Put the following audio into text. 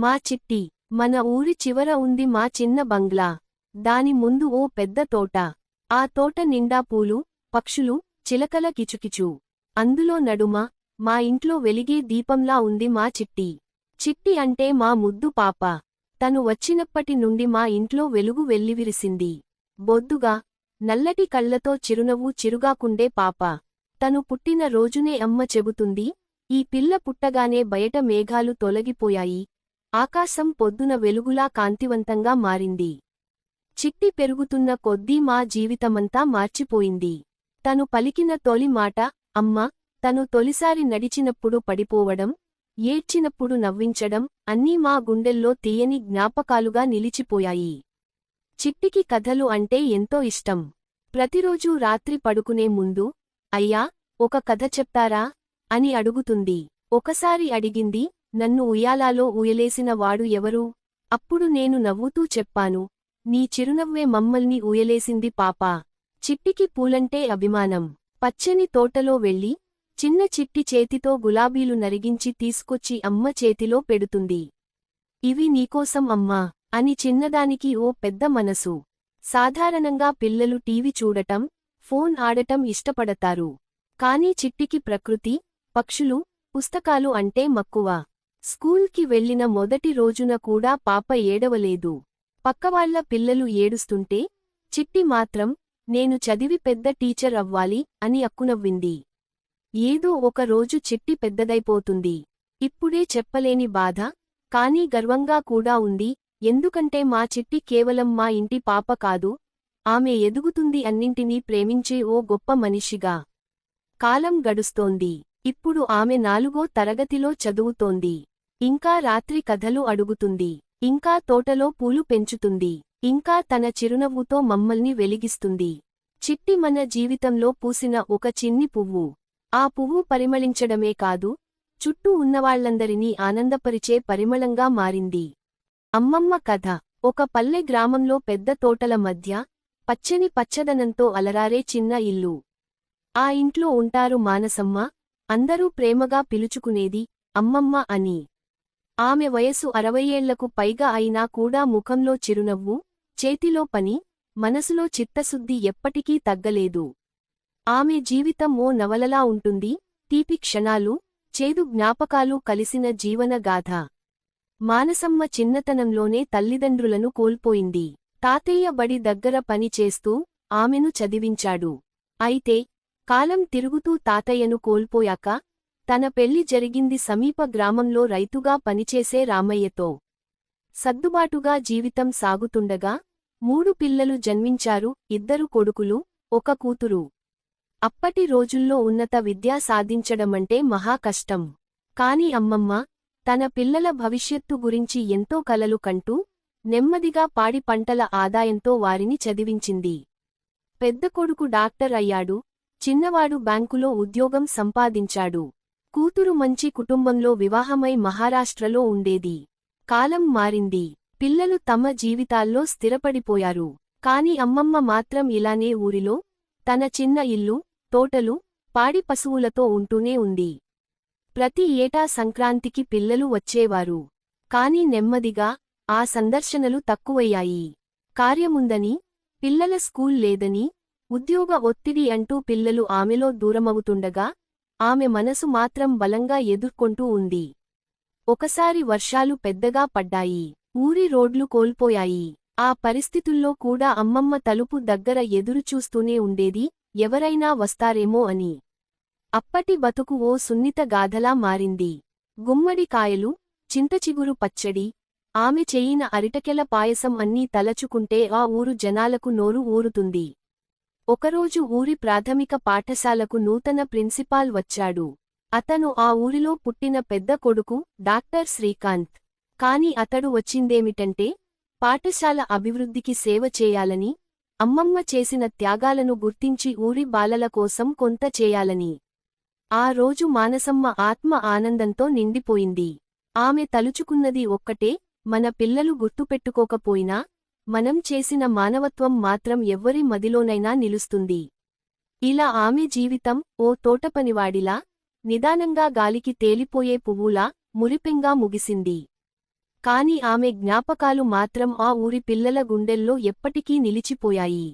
మా చిట్టి. మన ఊరి చివర ఉంది మా చిన్న బంగ్లా. దాని ముందు ఓ పెద్ద తోట. ఆ తోట నిండా పూలు, పక్షులు, చిలకల కిచుకిచు. అందులో నడుమ మా ఇంట్లో వెలిగే దీపంలా ఉంది మా చిట్టి. చిట్టి అంటే మా ముద్దు పాప. తను వచ్చినప్పటి నుండి మా ఇంట్లో వెలుగు వెల్లివిరిసింది. బొద్దుగా, నల్లటి కళ్లతో చిరునవ్వు చిరుగాకుండే పాప. తను పుట్టిన రోజునే అమ్మ చెబుతుంది, ఈ పిల్ల పుట్టగానే బయట మేఘాలు తొలగిపోయాయి, ఆకాశం పొద్దున వెలుగులా కాంతివంతంగా మారింది. చిట్టి పెరుగుతున్న కొద్దీ మా జీవితమంతా మార్చిపోయింది. తను పలికిన తొలి మాట అమ్మ. తను తొలిసారి నడిచినప్పుడు పడిపోవడం, ఏడ్చినప్పుడు నవ్వించడం అన్నీ మా గుండెల్లో తీయని జ్ఞాపకాలుగా నిలిచిపోయాయి. చిట్టికి కథలు అంటే ఎంతో ఇష్టం. ప్రతిరోజూ రాత్రి పడుకునే ముందు, అయ్యా, ఒక కథ చెప్తారా అని అడుగుతుంది. ఒకసారి అడిగింది, నన్ను ఉయ్యాలాలో ఊయలేసిన వాడు ఎవరు? అప్పుడు నేను నవ్వుతూ చెప్పాను, నీ చిరునవ్వే మమ్మల్ని ఊయలేసింది పాపా. చిట్టికి పూలంటే అభిమానం. పచ్చని తోటలో వెళ్ళి చిన్న చిట్టి చేతితో గులాబీలు నరిగించి తీసుకొచ్చి అమ్మ చేతిలో పెడుతుంది. ఇవి నీకోసం అమ్మా అని. చిన్నదానికి ఓ పెద్ద మనసు. సాధారణంగా పిల్లలు టీవీ చూడటం, ఫోన్ ఆడటం ఇష్టపడతారు. కానీ చిట్టికి ప్రకృతి, పక్షులు, పుస్తకాలు అంటే మక్కువ. స్కూల్కి వెళ్లిన మొదటి రోజున కూడా పాప ఏడవలేదు. పక్కవాళ్ల పిల్లలు ఏడుస్తుంటే చిట్టి మాత్రం, నేను చదివి పెద్ద టీచర్ అవ్వాలి అని అక్కునవ్వింది. ఏదో ఒక రోజు చిట్టి పెద్దదైపోతుంది. ఇప్పుడే చెప్పలేని బాధ, కానీ గర్వంగా కూడా ఉంది. ఎందుకంటే మా చిట్టి కేవలం మా ఇంటి పాప కాదు, ఆమె ఎదుగుతుంది అన్నింటినీ ప్రేమించే ఓ గొప్ప మనిషిగా. కాలం గడుస్తోంది. ఇప్పుడు ఆమె 4వ తరగతిలో చదువుతోంది. ఇంకా రాత్రి కథలు అడుగుతుంది. ఇంకా తోటలో పూలు పెంచుతుంది. ఇంకా తన చిరునవ్వుతో మమ్మల్ని వెలిగిస్తుంది. చిట్టి మన జీవితంలో పూసిన ఒక చిన్ని పువ్వు. ఆ పువ్వు పరిమళించడమే కాదు, చుట్టూ ఉన్నవాళ్లందరినీ ఆనందపరిచే పరిమళంగా మారింది. అమ్మమ్మ కథ. ఒక పల్లె గ్రామంలో పెద్ద తోటల మధ్య పచ్చని పచ్చదనంతో అలరారే చిన్న ఇల్లు. ఆ ఇంట్లో ఉంటారు మానసమ్మ. అందరూ ప్రేమగా పిలుచుకునేది అమ్మమ్మ అని. ఆమె వయసు 60 ఏళ్లకు పైగా అయినా కూడా ముఖంలో చిరునవ్వు, చేతిలో పని, మనసులో చిత్తశుద్ధి ఎప్పటికీ తగ్గలేదు. ఆమె జీవితం ఓ నవలలా ఉంటుంది. తీపి క్షణాలు, చేదు జ్ఞాపకాలు కలిసిన జీవనగాథ. మానసమ్మ చిన్నతనంలోనే తల్లిదండ్రులను కోల్పోయింది. తాతయ్య బడి దగ్గర పని చేస్తూ ఆమెను చదివించాడు. అయితే కాలం తిరుగుతూ తాతయ్యను కోల్పోయాక తన పెళ్లి జరిగింది సమీప గ్రామంలో రైతుగా పనిచేసే రామయ్యతో. సర్దుబాటుగా జీవితం సాగుతుండగా 3 పిల్లలు జన్మించారు. 2 కొడుకులు, 1 కూతురు. అప్పటి రోజుల్లో ఉన్నత విద్య సాధించడమంటే మహా కష్టం. కాని అమ్మమ్మ తన పిల్లల భవిష్యత్తు గురించి ఎంతో కలలు కంటూ నెమ్మదిగా పాడి పంటల ఆదాయంతో వారిని చదివించింది. పెద్ద కొడుకు డాక్టర్ అయ్యాడు. చిన్నవాడు బ్యాంకులో ఉద్యోగం సంపాదించాడు. కూతురు మంచి కుటుంబంలో వివాహమై మహారాష్ట్రలో ఉండేది. కాలం మారింది. పిల్లలు తమ జీవితాల్లో స్థిరపడిపోయారు. కాని అమ్మమ్మ మాత్రం ఇలానే ఊరిలో తన చిన్న ఇల్లు, తోటలు, పాడి పశువులతో ఉంటూనే ఉంది. ప్రతి ఏటా సంక్రాంతికి పిల్లలు వచ్చేవారు. కాని నెమ్మదిగా ఆ సందర్శనలు తక్కువయ్యాయి. కార్యముందని, పిల్లల స్కూల్ లేదని, ఉద్యోగ ఒత్తిడి అంటూ పిల్లలు ఆమెలో దూరమవుతుండగా ఆమె మనసు మాత్రం బలంగా ఎదుర్కొంటూ ఉంది. ఒకసారి వర్షాలు పెద్దగా పడ్డాయి. ఊరి రోడ్లు కోల్పోయాయి. ఆ పరిస్థితుల్లో కూడా అమ్మమ్మ తలుపు దగ్గర ఎదురుచూస్తూనే ఉండేది, ఎవరైనా వస్తారేమో అని. అప్పటి బతుకు ఓ సున్నిత గాథలా మారింది. గుమ్మడికాయలు, చింతచిగురు పచ్చడి, ఆమె చెయ్యిన అరిటకెల పాయసం అన్నీ తలచుకుంటే ఆ ఊరు జనాలకు నోరు ఊరుతుంది. ఒకరోజు ఊరి ప్రాథమిక పాఠశాలకు నూతన ప్రిన్సిపాల్ వచ్చాడు. అతను ఆ ఊరిలో పుట్టిన పెద్ద కొడుకు, డాక్టర్ శ్రీకాంత్. కాని అతడు వచ్చిందేమిటంటే పాఠశాల అభివృద్ధికి సేవ చేయాలని, అమ్మమ్మ చేసిన త్యాగాలను గుర్తించి ఊరి బాలల కోసం కొంత చేయాలని. ఆ రోజు మానసమ్మ ఆత్మ ఆనందంతో నిండిపోయింది. ఆమె తలుచుకున్నది ఒక్కటే, మన పిల్లలు గుర్తుపెట్టుకోకపోయినా మనం చేసిన మానవత్వం మాత్రం ఎవ్వరి మదిలోనైనా నిలుస్తుంది. ఇలా ఆమె జీవితం ఓ తోటపనివాడిలా, నిదానంగా గాలికి తేలిపోయే పువ్వులా, మురిపెంగా ముగిసింది. కాని ఆమె జ్ఞాపకాలు మాత్రం ఆ ఊరి పిల్లల గుండెల్లో ఎప్పటికీ నిలిచిపోయాయి.